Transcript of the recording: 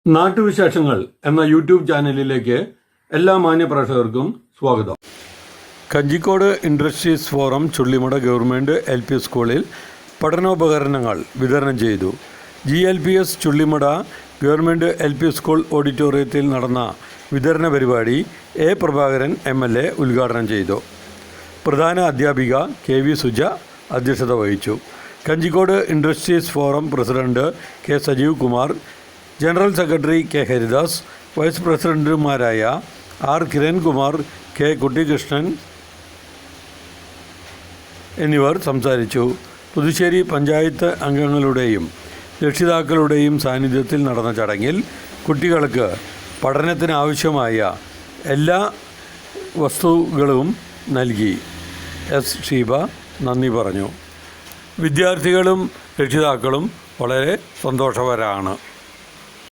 നാട്ടുവിശേഷങ്ങൾ എന്ന യൂട്യൂബ് ചാനലിലേക്ക് എല്ലാ മാന്യപ്രേക്ഷകർക്കും സ്വാഗതം. Kanjikode industries forum Chullimada government LP സ്കൂളിൽ പഠനോപകരണങ്ങൾ വിതരണം ചെയ്തു. GLPS Chullimada government LP school ഓഡിറ്റോറിയത്തിൽ നടന്ന വിതരണ പരിപാടി A. പ്രഭാകരൻ MLA ഉദ്ഘാടനം ചെയ്തു. പ്രധാന അധ്യാപിക KV സുജ അധ്യക്ഷത വഹിച്ചു. Kanjikode industries forum president K. Sajeev Kumar, general secretary K. Haridas, vice പ്രസിഡന്റുമാരായ R. കിരൺകുമാർ, K. കുട്ടികൃഷ്ണൻ എന്നിവർ സംസാരിച്ചു. പുതുശ്ശേരി പഞ്ചായത്ത് അംഗങ്ങളുടെയും രക്ഷിതാക്കളുടെയും സാന്നിധ്യത്തിൽ നടന്ന ചടങ്ങിൽ കുട്ടികൾക്ക് പഠനത്തിനാവശ്യമായ എല്ലാ വസ്തുക്കളും നൽകി. S. ഷീബ നന്ദി പറഞ്ഞു. വിദ്യാർത്ഥികളും രക്ഷിതാക്കളും വളരെ സന്തോഷവരാണ്.